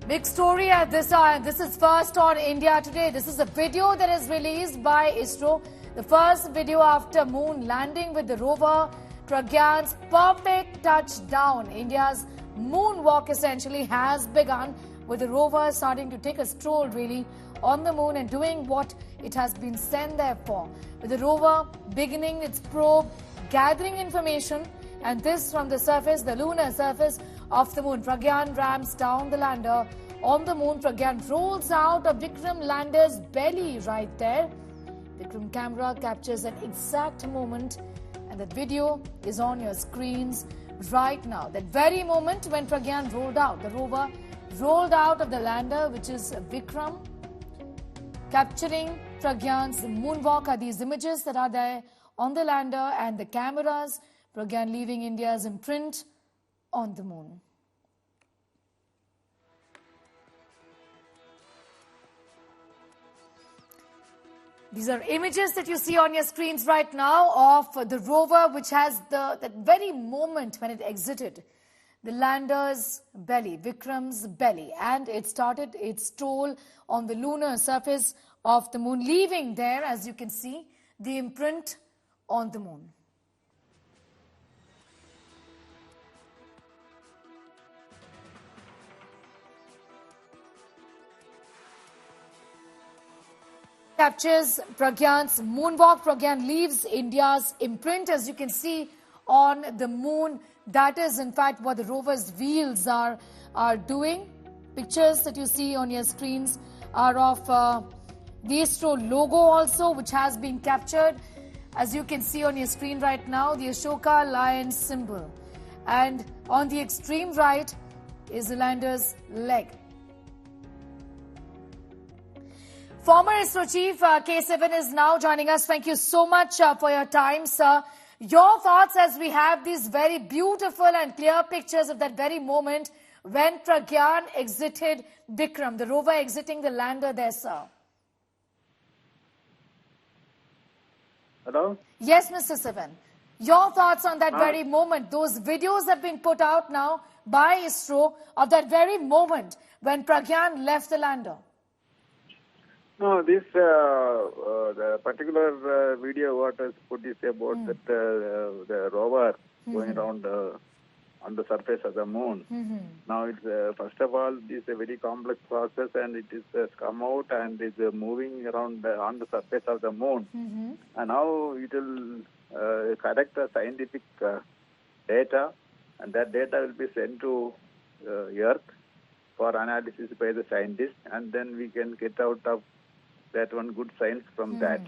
Big story at this hour. This is first on India Today. This is a video that is released by Isro. The first video after moon landing with the rover Pragyan's perfect touchdown. India's moonwalk essentially has begun with the rover starting to take a stroll really on the moon and doing what it has been sent there for. With the rover beginning its probe, gathering information, and this from the surface, the lunar surface of the moon. Pragyan rams down the lander on the moon. Pragyan rolls out of Vikram lander's belly right there. Vikram camera captures an exact moment, and that video is on your screens right now. That very moment when Pragyan rolled out, the rover rolled out of the lander, which is Vikram, capturing Pragyan's moonwalk are these images that are there on the lander and the cameras. Pragyan leaving India's imprint on the moon. These are images that you see on your screens right now of the rover, which has that very moment when it exited the lander's belly, Vikram's belly, and it started its stroll on the lunar surface of the moon, leaving there, as you can see, the imprint on the moon. Captures Pragyan's moonwalk. Pragyan leaves India's imprint, as you can see on the moon. That is, in fact, what the rover's wheels are doing. Pictures that you see on your screens are of the Isro logo also, which has been captured. As you can see on your screen right now, the Ashoka lion symbol. And on the extreme right is the lander's leg. Former Isro Chief K7 is now joining us. Thank you so much for your time, sir. Your thoughts as we have these very beautiful and clear pictures of that very moment when Pragyan exited Vikram, the rover exiting the lander there, sir. Hello? Yes, Mr. Sivan. Your thoughts on that very moment. Those videos have been put out now by Isro of that very moment when Pragyan left the lander. No, this the particular video what is put is about that the rover going around on the surface of the moon. Now it's first of all this is a very complex process, and it is come out and is moving around on the surface of the moon. And now it will collect the scientific data, and that data will be sent to Earth for analysis by the scientists, and then we can get out of that one good science from that.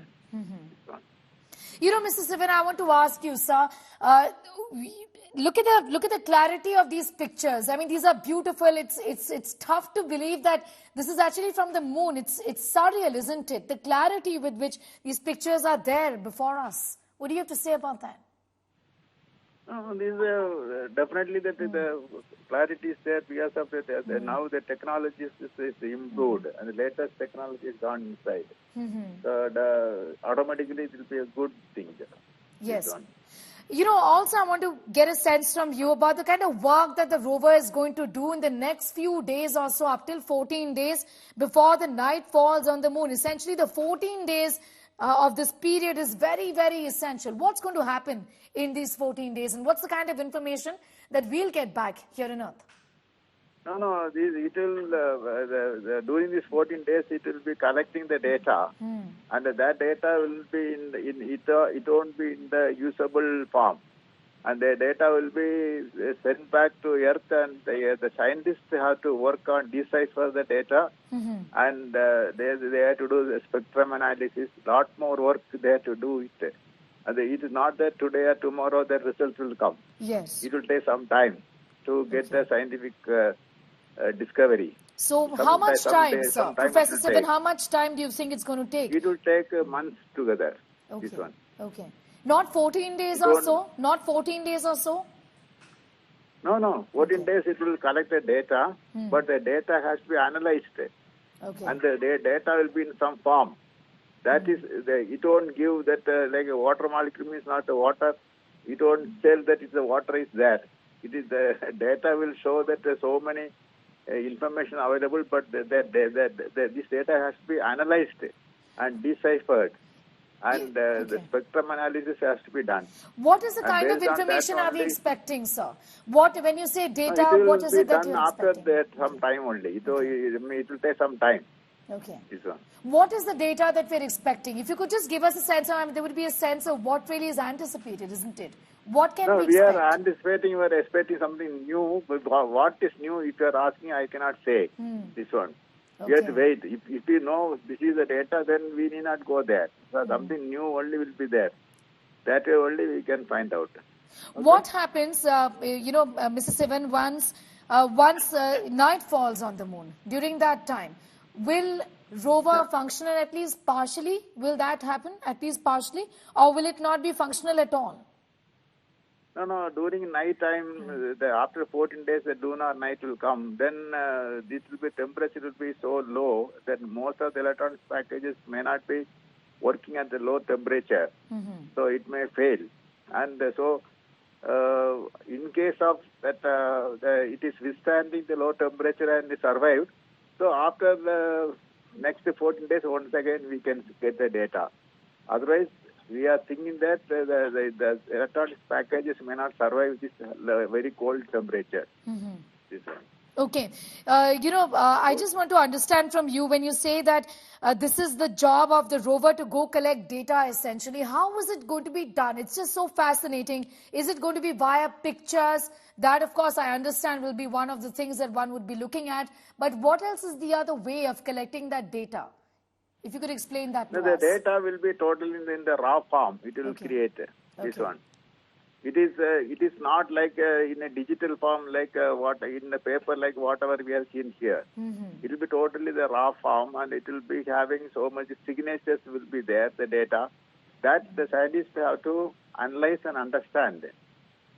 You know, Mr. Sivan, I want to ask you, sir, look at the clarity of these pictures. I mean, these are beautiful. It's tough to believe that this is actually from the moon. It's surreal, isn't it? The clarity with which these pictures are there before us. What do you have to say about that? Definitely that the clarity is there because of that. Now the technology is improved, and the latest technology is gone inside. So automatically it will be a good thing. Yes. You know, also I want to get a sense from you about the kind of work that the rover is going to do in the next few days or so, up till 14 days before the night falls on the moon. Essentially, the 14 days of this period is very, very essential. What's going to happen in these 14 days, and what's the kind of information that we'll get back here on Earth? No, it will during these 14 days it will be collecting the data, and that data will be it won't be in the usable form, and the data will be sent back to Earth, and the scientists have to work on decipher the data, and they have to do the spectrum analysis. Lot more work they have to do it. And it is not that today or tomorrow the results will come. Yes. It will take some time to get the scientific discovery. So how much time, sir? Professor Sivan, how much time do you think it's going to take? It will take months together, this one. Okay. Not 14 days or so? Not 14 days or so? No. 14 days it will collect the data, but the data has to be analyzed. Okay. And the data will be in some form. That is, it won't give that like a water molecule is not a water. It won't tell that the water is there. It is the data will show that so many information available, but this data has to be analyzed and deciphered, and the spectrum analysis has to be done. What is the And kind of based on that information are we only- expecting, sir? When you say data, it will what is be it that done you're after expecting? that some time only. It will take some time. Okay. This one. What is the data that we're expecting? If you could just give us a sense, there would be a sense of what really is anticipated, isn't it? What can we We expect? are anticipating, we are expecting something new. But what is new, if you are asking, I cannot say. This one. We have to wait. If we know this is the data, then we need not go there. So something new only will be there. That way only we can find out. What happens, Mrs. Sivan, once night falls on the moon? During that time, will rover functional at least partially? Will that happen at least partially? Or will it not be functional at all? No. During night time, after 14 days, the lunar night will come. Then this will be temperature will be so low that most of the electronics packages may not be working at the low temperature. So it may fail. And so in case of that, it is withstanding the low temperature and it survived. So after the next 14 days, once again we can get the data. Otherwise, we are thinking that the electronics packages may not survive this very cold temperature. This one. Okay. I just want to understand from you, when you say that this is the job of the rover to go collect data, essentially, how is it going to be done? It's just so fascinating. Is it going to be via pictures? That, of course, I understand will be one of the things that one would be looking at. But what else is the other way of collecting that data? If you could explain that to the us. data will be totally in the raw form. It will create this one. It is not like in a digital form, like what in the paper, like whatever we have seen here. It will be totally the raw form, and it will be having so much signatures will be there, the data, that the scientists have to analyze and understand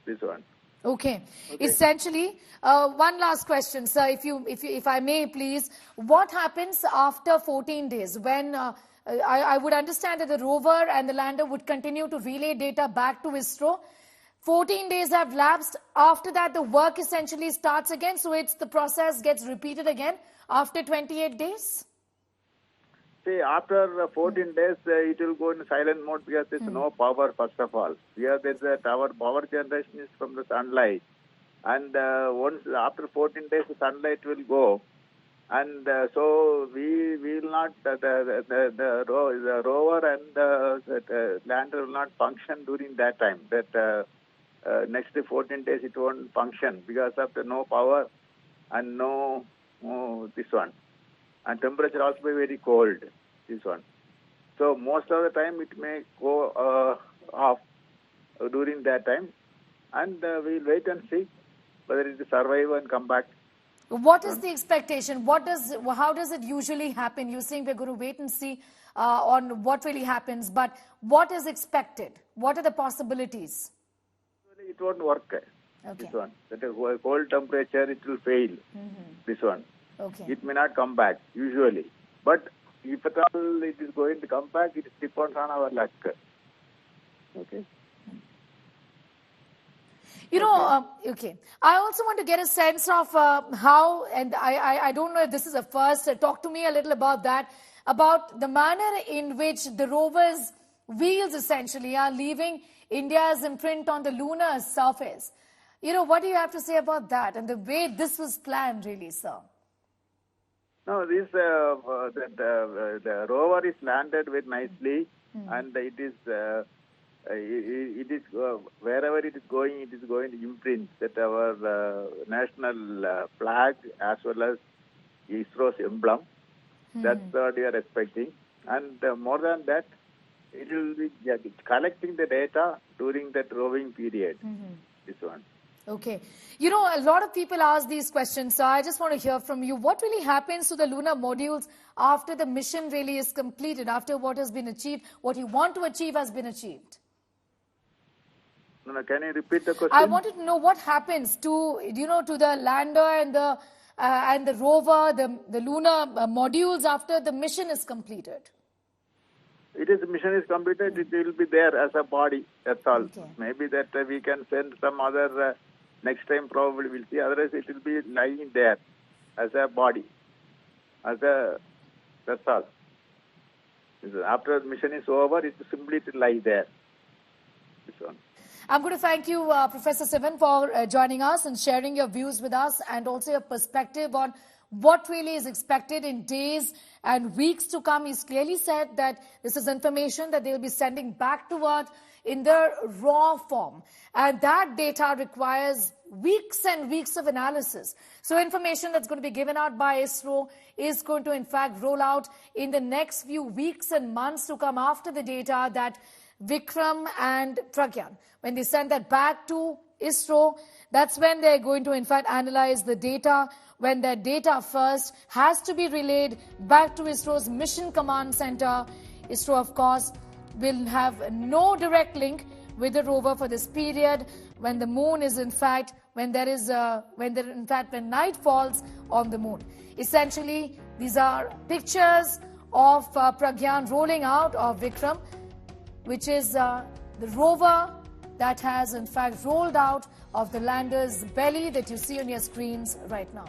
this one. Okay. Essentially, one last question, sir, if I may, please. What happens after 14 days when I would understand that the rover and the lander would continue to relay data back to Isro? 14 days have lapsed. After that, the work essentially starts again. So the process gets repeated again after 28 days? See, after 14 days, it will go in silent mode because there is no power, first of all. Here, our power generation is from the sunlight. And once after 14 days, the sunlight will go. And so we will not, the rover and the lander will not function during that time. Next 14 days, it won't function because of the no power and no this one. And temperature also be very cold, this one. So most of the time it may go off during that time, and we'll wait and see whether it will survive and come back. What is the expectation? How does it usually happen? You're saying we're going to wait and see on what really happens, but what is expected? What are the possibilities? It won't work. This one. That is cold temperature, it will fail. This one. Okay. It may not come back, usually. But if at all it is going to come back, it depends on our luck. Okay. Okay. I also want to get a sense of how, and I don't know if this is a first, talk to me a little about that, about the manner in which the rover's wheels essentially are leaving India's imprint on the lunar surface. What do you have to say about that and the way this was planned, really, sir? No, the rover is landed very nicely, and it is wherever it is going to imprint that our national flag as well as Isro's emblem. That's what we are expecting, and more than that, it will be collecting the data during that roving period. This one. Okay. A lot of people ask these questions, so I just want to hear from you. What really happens to the lunar modules after the mission really is completed, after what has been achieved, what you want to achieve has been achieved? No, can you repeat the question? I wanted to know what happens to, to the lander and the rover, the lunar modules after the mission is completed. The mission is completed, it will be there as a body, that's all. Okay. Maybe that we can send some other, next time probably we'll see, otherwise it will be lying there. as a body, that's all. After the mission is over, it simply to lie there. This one. I'm going to thank you, Professor Sivan, for joining us and sharing your views with us and also your perspective on what really is expected in days and weeks to come. He's clearly said that this is information that they will be sending back to Earth in their raw form. And that data requires weeks and weeks of analysis. So information that's going to be given out by ISRO is going to, in fact, roll out in the next few weeks and months to come after the data that Vikram and Pragyan, when they send that back to ISRO, that's when they're going to, in fact, analyze the data. When that data first has to be relayed back to ISRO's Mission Command Center. ISRO, of course, will have no direct link with the rover for this period when the moon is, in fact, when night falls on the moon. Essentially, these are pictures of Pragyan rolling out of Vikram, which is the rover that has, in fact, rolled out of the lander's belly that you see on your screens right now.